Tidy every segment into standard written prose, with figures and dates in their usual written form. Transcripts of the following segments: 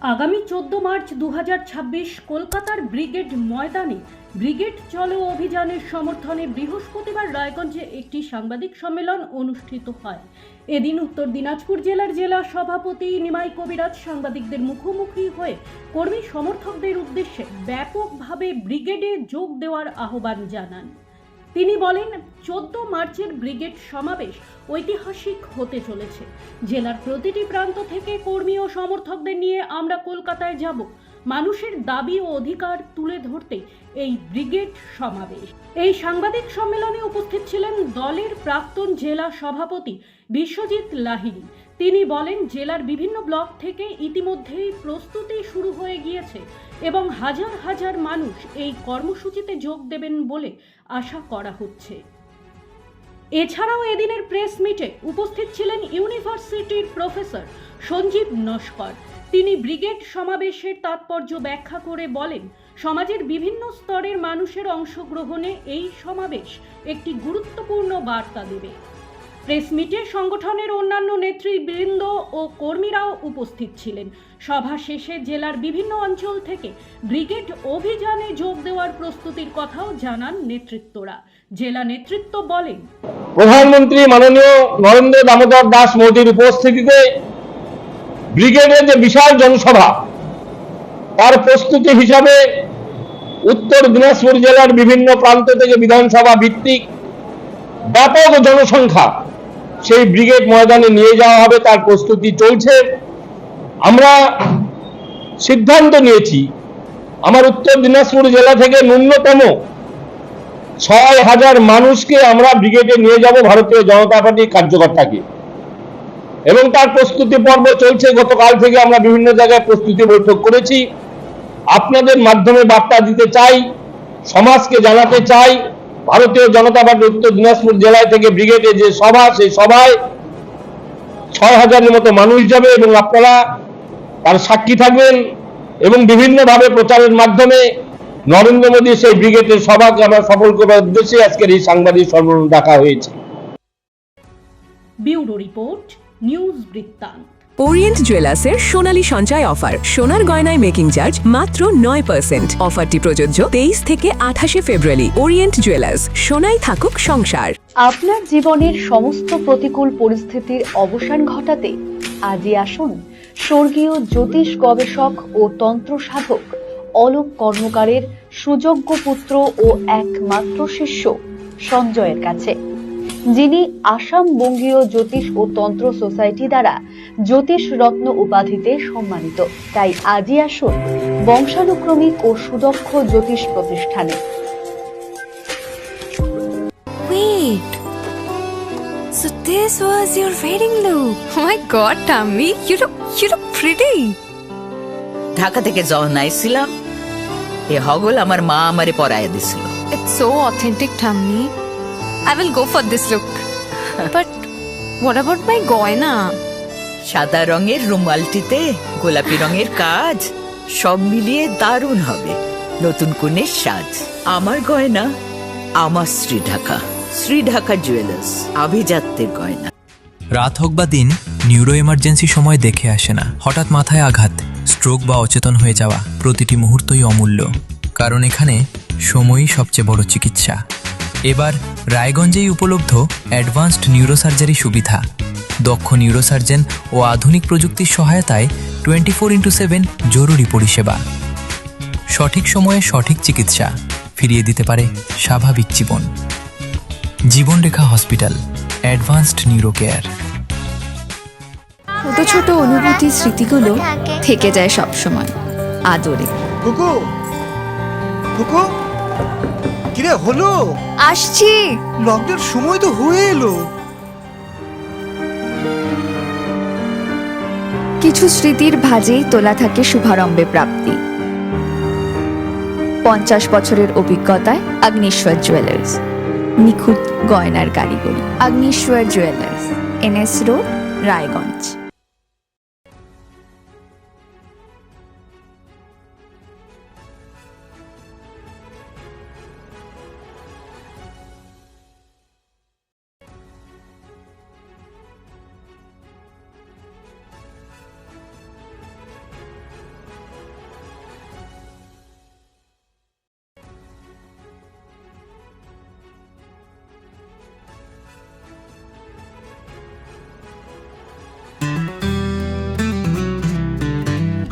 আগামী 14 মার্চ 2026 কলকাতার ব্রিগেড ময়দানে ব্রিগেড চলো অভিযানের সমর্থনে বৃহস্পতিবার রায়গঞ্জে একটি সাংবাদিক সম্মেলন অনুষ্ঠিত হয়। এদিন উত্তর দিনাজপুর জেলার জেলা সভাপতি নিমাই কবিরাজ সাংবাদিকদের মুখোমুখি হয়ে কর্মী সমর্থকদের উদ্দেশ্যে ব্যাপকভাবে ব্রিগেডে যোগ দেওয়ার আহ্বান জানান। তিনি বলেন, 14 মার্চের ব্রিগেড সমাবেশ ঐতিহাসিক হতে চলেছে। জেলার প্রতিটি প্রান্ত থেকে কর্মী ও সমর্থকদের নিয়ে আমরা কলকাতায় যাব। মানুষের দাবি ও অধিকার তুলে ধরতে এই ব্রিগেড সমাবেশ। এই সাংবাদিক সম্মেলনে উপস্থিত ছিলেন দলের প্রাক্তন জেলা সভাপতি বিশ্বজিৎ লাহিড়ী। তিনি বলেন, জেলার বিভিন্ন ব্লক থেকে ইতিমধ্যেই প্রস্তুতি শুরু হয়ে গিয়েছে এবং হাজার হাজার মানুষ এই কর্মসূচিতে যোগ দেবেন বলে আশা করা হচ্ছে। এছাড়াও এদিনের প্রেস মিটে উপস্থিত ছিলেন ইউনিভার্সিটির প্রফেসর সঞ্জীব নস্কর। তিনি ব্রিগেড সমাবেশের তাৎপর্য ব্যাখ্যা করে বলেন, সমাজের বিভিন্ন স্তরের মানুষের অংশগ্রহণে এই সমাবেশ একটি গুরুত্বপূর্ণ বার্তা দেবে। প্রেস মিটে সংগঠনের অন্যান্য নেতৃবৃন্দ ও কর্মীরাও উপস্থিত ছিলেন। সভা শেষে জেলার বিভিন্ন অঞ্চল থেকে ব্রিগেড অভিযানে যোগ দেওয়ার প্রস্তুতির কথাও জানান নেতৃত্বরা। জেলা নেতৃত্ব বলেন, প্রধানমন্ত্রী মাননীয় নরেন্দ্র দামোদর দাস মোদীর উপস্থিতিতে ব্রিগেডের যে বিশাল জনসভা, তার প্রস্তুতি হিসাবে উত্তর দিনাজপুর জেলার বিভিন্ন প্রান্ত থেকে বিধানসভা ভিত্তিক ব্যাপক জনসংখ্যা সেই ব্রিগেড ময়দানে নিয়ে যাওয়া হবে, তার প্রস্তুতি চলছে। আমরা সিদ্ধান্ত নিয়েছি, আমার উত্তর দিনাজপুর জেলা থেকে ন্যূনতম ৬,০০০ মানুষকে আমরা ব্রিগেডে নিয়ে যাব, ভারতীয় জনতা পার্টির কার্যকর্তাকে, এবং তার প্রস্তুতি পর্ব চলছে। গতকাল থেকে আমরা বিভিন্ন জায়গায় প্রস্তুতি বৈঠক করেছি। আপনাদের মাধ্যমে বার্তা দিতে চাই, সমাজকে জানাতে চাই, ভারতীয় জনতা পার্টি উত্তর দিনাজপুর জেলায় থেকে ব্রিগেডে যে সভা, সেই সভায় ৬,০০০-এর মতো মানুষ যাবে এবং আপনারা তার সাক্ষী থাকবেন এবং বিভিন্নভাবে প্রচারের মাধ্যমে নরেন্দ্র মোদী সেই ব্রিগেডের সভাকে আমরা সফল করার উদ্দেশ্যে আজকের এই সাংবাদিক সম্মেলন ডাকা হয়েছে। ব্যুরো রিপোর্ট, নিউজ বৃত্তান্ত। ওরিয়েন্ট জুয়েলার্সের সোনালী সঞ্চয় অফার। সোনার গয়নায় মেকিং চার্জ মাত্র 9%। অফারটি প্রযোজ্য 23 থেকে 28 ফেব্রুয়ারি। ওরিয়েন্ট জুয়েলার্স, সোনাই থাকুক সংসার। আপনার জীবনের সমস্ত প্রতিকূল পরিস্থিতির অবসান ঘটাতে আজই আসুন স্বর্গীয় জ্যোতিষ গবেষক ও তন্ত্র সাধক অলোক কর্মকারের সুযোগ্য পুত্র ও একমাত্র শিষ্য সঞ্জয়ের কাছে, যিনি আসাম বঙ্গীয় জ্যোতিষ ও তন্ত্র সোসাইটি দ্বারা জ্যোতিষ রত্ন উপাধিতে সম্মানিত। তাই আজই আসুন বংশানুক্রমিক ও সুদক্ষ জ্যোতিষ প্রতিষ্ঠানে। Wait, so this was your wedding look? Oh my god, Tammy, you look pretty. Dhaka থেকে যখন আইছিলাম, এ হগল আমার মা আমারে পরায় দিছিল। It's so authentic, Tammy. I will go for this look. But what about my goina? সাদা রঙের রুমালটিতে গোলাপি রঙের কাজ, সব মিলিয়ে দারুণ হবে নতুন কনের সাজ। আমার গয়না আমার শ্রী ঢাকা জুয়েলার্স, আভিজাত্যের গয়না। রাত হোক বা দিন, নিউরো এমার্জেন্সি সময় দেখে আসে না। হঠাৎ মাথায় আঘাত, স্ট্রোক বা অচেতন হয়ে যাওয়া, প্রতিটি মুহূর্তই অমূল্য, কারণ এখানে সময়ই সবচেয়ে বড় চিকিৎসা। এবার রায়গঞ্জেই উপলব্ধ অ্যাডভান্সড নিউরোসার্জারি সুবিধা। দক্ষ নিউরোসার্জন ও আধুনিক প্রযুক্তির সহায়তায় 24x7 জরুরি পরিষেবা। সঠিক সময়ে সঠিক চিকিৎসা ফিরিয়ে দিতে পারে স্বাভাবিক জীবন। জীবনরেখা হসপিটাল, অ্যাডভান্সড নিউরো কেয়ার। ছোট ছোট অনুভূতি, স্মৃতিগুলো থেকে যায় সব সময় আদরে। কুকু কুকু, কিরে হলো? আসছি। লকডাউন সময় তো হয়ে এলো। কিছু স্মৃতির ভাজেই তোলা থাকে শুভারম্ভে প্রাপ্তি। 50 বছরের অভিজ্ঞতায় আগ্নেশ্বর জুয়েলার্স, নিখুঁত গয়নার কারিগরি। Agneshwar jewellers, NS road, Raiganj.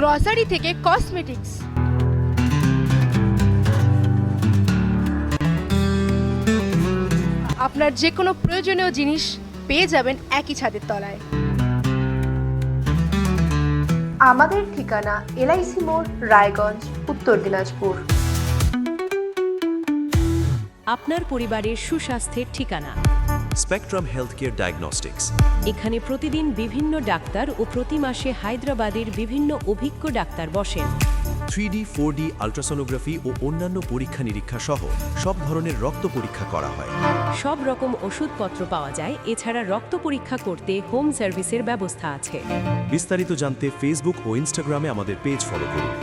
Grocery থেকে কসমেটিক্স, আপনার যে কোনো প্রয়োজনীয় জিনিস পেয়ে যাবেন একই ছাদের তলায়। আমাদের ঠিকানা এলআইসি মোড়, রায়গঞ্জ, উত্তর দিনাজপুর। আপনার পরিবারের সুস্বাস্থ্যের ঠিকানা। Spectrum healthcare diagnostics. এখানে প্রতিদিন বিভিন্ন ডাক্তার ও প্রতি মাসে হায়দ্রাবাদের বিভিন্ন অভিজ্ঞ ডাক্তার বসেন। 3D, 4D আল্ট্রাসোনোগ্রাফি ও অন্যান্য পরীক্ষা নিরীক্ষা সহ সব ধরনের রক্ত পরীক্ষা করা হয়। সব রকম ওষুধপত্র পাওয়া যায়। এছাড়া রক্ত পরীক্ষা করতে হোম সার্ভিসের ব্যবস্থা আছে। বিস্তারিত জানতে ফেসবুক ও ইনস্টাগ্রামে আমাদের পেজ ফলো করুন।